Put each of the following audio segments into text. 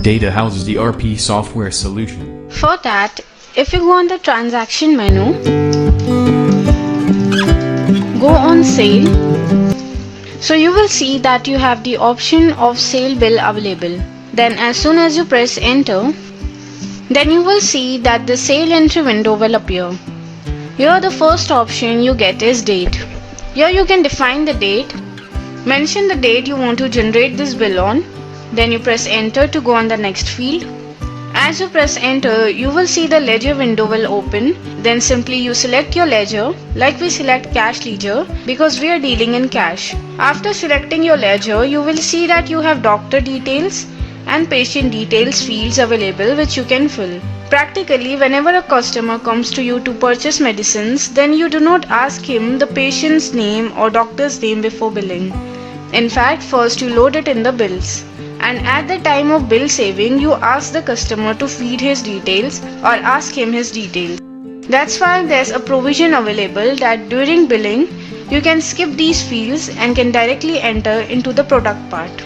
Data houses the ERP software solution. For that, if you go on the transaction menu, go on sale. So you will see that you have the option of sale bill available. Then as soon as you press enter, then you will see that the sale entry window will appear. Here the first option you get is date. Here you can define the date, mention the date you want to generate this bill on, then you press enter to go on the next field. As you press enter, you will see the ledger window will open. Then simply you select your ledger, like we select cash ledger because we are dealing in cash. After selecting your ledger, you will see that you have doctor details and patient details fields available which you can fill. Practically, whenever a customer comes to you to purchase medicines, then you do not ask him the patient's name or doctor's name before billing. In fact, first you load it in the bills. And at the time of bill saving, you ask the customer to feed his details or ask him his details. That's why there's a provision available that during billing, you can skip these fields and can directly enter into the product part.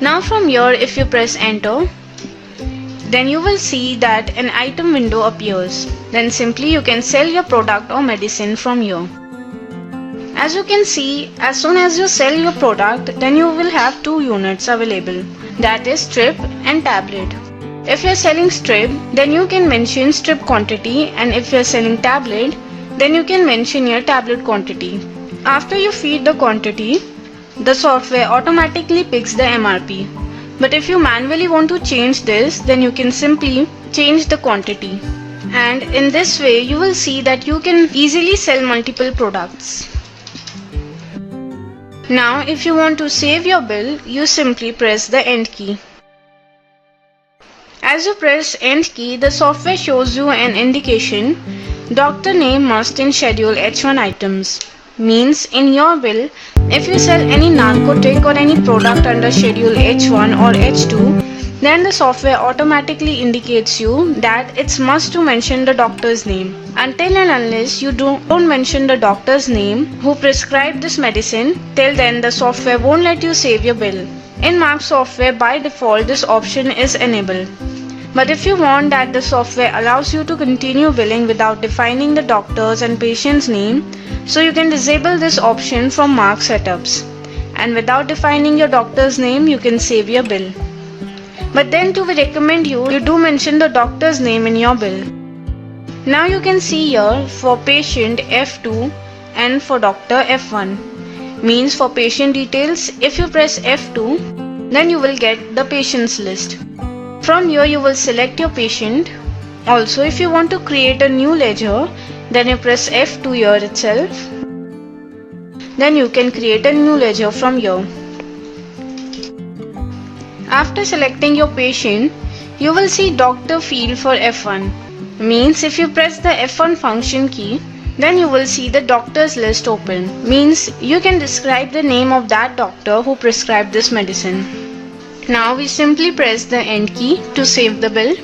Now from here, if you press enter, then you will see that an item window appears. Then simply you can sell your product or medicine from here. As you can see, as soon as you sell your product, then you will have two units available, that is strip and tablet. If you are selling strip, then you can mention strip quantity, and if you are selling tablet, then you can mention your tablet quantity. After you feed the quantity, the software automatically picks the MRP. But if you manually want to change this, then you can simply change the quantity. And in this way, you will see that you can easily sell multiple products. Now, if you want to save your bill, you simply press the end key. As you press end key, the software shows you an indication, doctor name must in schedule H1 items. Means in your bill, if you sell any narcotic or any product under schedule H1 or H2, then the software automatically indicates you that it's must to mention the doctor's name. Until and unless you don't mention the doctor's name who prescribed this medicine, till then the software won't let you save your bill. In Mark software, by default this option is enabled. But if you want that the software allows you to continue billing without defining the doctor's and patient's name, so you can disable this option from Mark setups. And without defining your doctor's name, you can save your bill. But then we recommend you do mention the doctor's name in your bill. Now you can see here for patient F2 and for doctor F1. Means for patient details, if you press F2, then you will get the patient's list. From here you will select your patient. Also, if you want to create a new ledger, then you press F2 here itself. Then you can create a new ledger from here. After selecting your patient, you will see doctor field for F1. Means if you press the F1 function key, then you will see the doctor's list open. Means you can describe the name of that doctor who prescribed this medicine. Now we simply press the end key to save the bill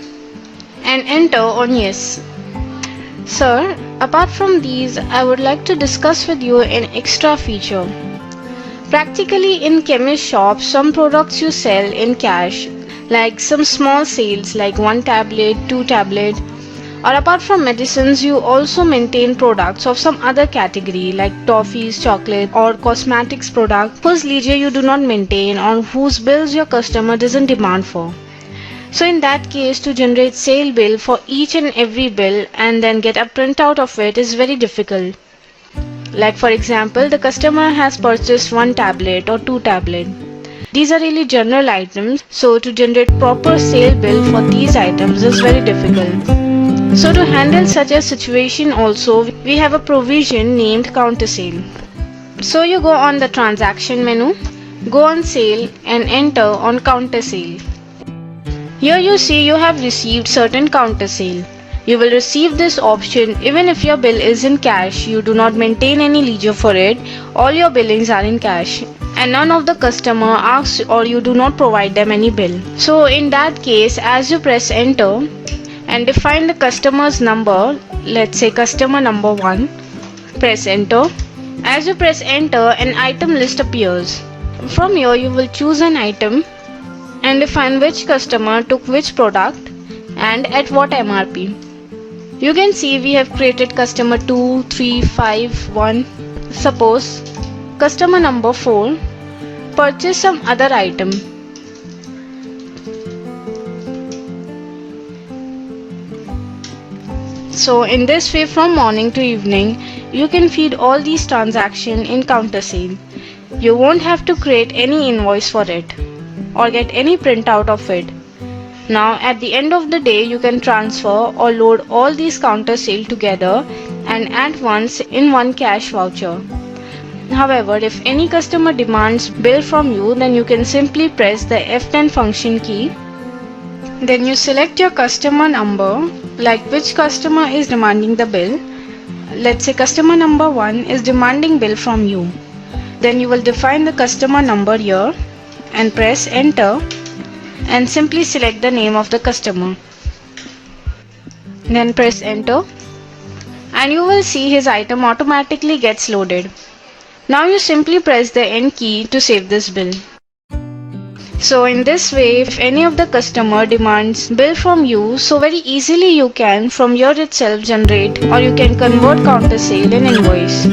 and enter on yes. Sir, apart from these, I would like to discuss with you an extra feature. Practically in chemist shops, some products you sell in cash, like some small sales like 1 tablet, 2 tablet, or apart from medicines, you also maintain products of some other category like toffees, chocolate or cosmetics product whose ledger you do not maintain or whose bills your customer doesn't demand for. So in that case, to generate sale bill for each and every bill and then get a printout of it is very difficult. Like for example, the customer has purchased 1 tablet or 2 tablet. These are really general items, so to generate proper sale bill for these items is very difficult. So to handle such a situation also, we have a provision named counter sale. So you go on the transaction menu, go on sale and enter on counter sale. Here you see you have received certain counter sale. You will receive this option even if your bill is in cash, you do not maintain any ledger for it, all your billings are in cash and none of the customer asks or you do not provide them any bill. So in that case, as you press enter and define the customer's number, let's say customer number 1, press enter. As you press enter, an item list appears. From here you will choose an item and define which customer took which product and at what MRP. You can see we have created customer 2, 3, 5, 1. Suppose customer number 4 purchased some other item. So in this way, from morning to evening, you can feed all these transactions in counter sale. You won't have to create any invoice for it or get any printout of it. Now at the end of the day, you can transfer or load all these counter sale together and at once in one cash voucher. However, if any customer demands bill from you, then you can simply press the F10 function key. Then you select your customer number, like which customer is demanding the bill. Let's say customer number 1 is demanding bill from you. Then you will define the customer number here and press enter and simply select the name of the customer. Then press enter and you will see his item automatically gets loaded. Now you simply press the end key to save this bill. So in this way, if any of the customer demands bill from you, so very easily you can from here itself generate or you can convert counter sale in invoice.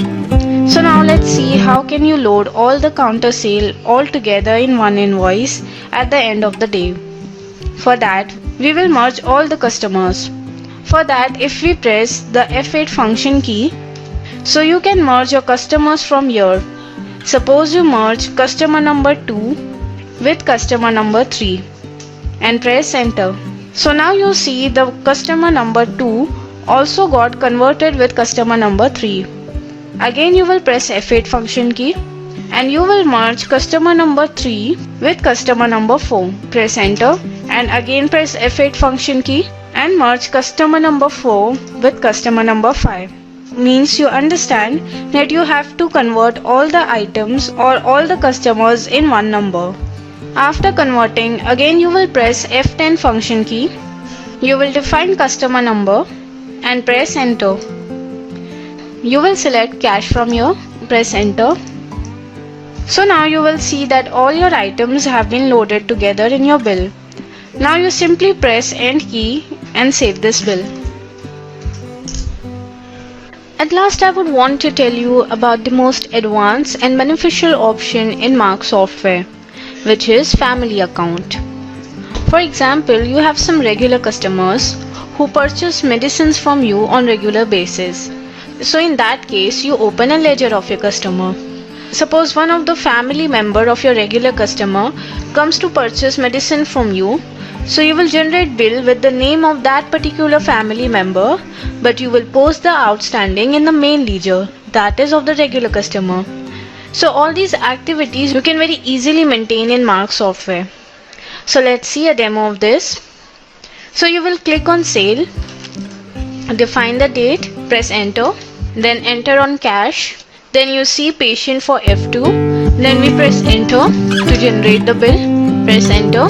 So now let's see how can you load all the counter sale all together in one invoice at the end of the day. For that, we will merge all the customers. For that, if we press the F8 function key, so you can merge your customers from here. Suppose you merge customer number 2 with customer number 3 and press enter. So now you see the customer number 2 also got converted with customer number 3. Again you will press F8 function key and you will merge customer number 3 with customer number 4. Press enter and again press F8 function key and merge customer number 4 with customer number 5. Means you understand that you have to convert all the items or all the customers in one number. After converting, again you will press F10 function key. You will define customer number and press enter. You will select cash from here, press enter. So now you will see that all your items have been loaded together in your bill. Now you simply press end key and save this bill. At last, I would want to tell you about the most advanced and beneficial option in Mark software, which is family account. For example, you have some regular customers who purchase medicines from you on regular basis. So in that case, you open a ledger of your customer. Suppose one of the family member of your regular customer comes to purchase medicine from you. So you will generate bill with the name of that particular family member, but you will post the outstanding in the main ledger, that is of the regular customer. So all these activities you can very easily maintain in Mark software. So let's see a demo of this. So you will click on sale, define the date, press enter, then enter on cash, then you see patient for F2, then we press enter to generate the bill, press enter,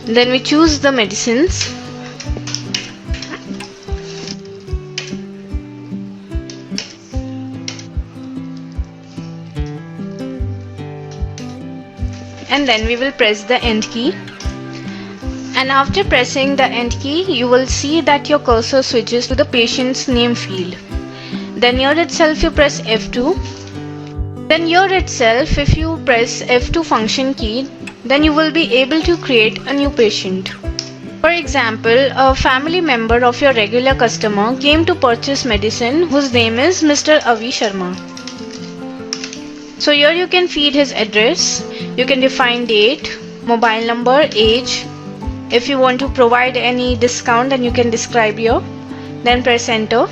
then we choose the medicines, and then we will press the end key. And after pressing the end key, you will see that your cursor switches to the patient's name field. Then here itself you press F2. Then here itself, if you press F2 function key, then you will be able to create a new patient. For example, a family member of your regular customer came to purchase medicine whose name is Mr. Avi Sharma. So here you can feed his address, you can define date, mobile number, age. If you want to provide any discount, then you can describe here, then press enter.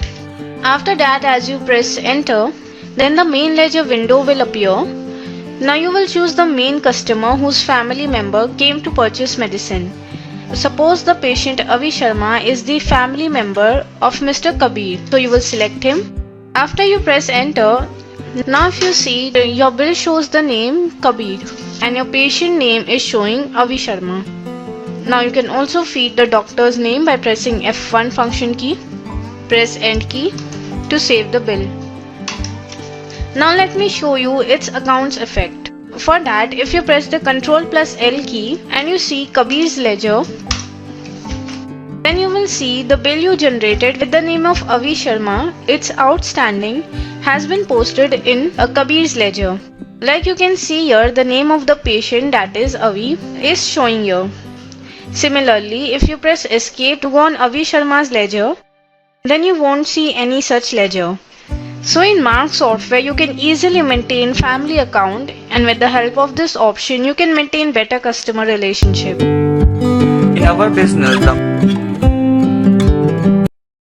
After that, as you press enter, then the main ledger window will appear. Now you will choose the main customer whose family member came to purchase medicine. Suppose the patient Avi Sharma is the family member of Mr. Kabir, so you will select him. After you press enter, now if you see, your bill shows the name Kabir and your patient name is showing Avi Sharma. Now you can also feed the doctor's name by pressing F1 function key, press end key to save the bill. Now let me show you its accounts effect. for that, if you press the Ctrl plus L key and you see Kabir's ledger, then you will see the bill you generated with the name of Avi Sharma, it's outstanding, has been posted in a Kabir's ledger. Like you can see here, the name of the patient, that is Avi, is showing here. Similarly, if you press escape to go on Avi Sharma's ledger, then you won't see any such ledger. So in Mark software, you can easily maintain family account, and with the help of this option, you can maintain better customer relationship. In our business, the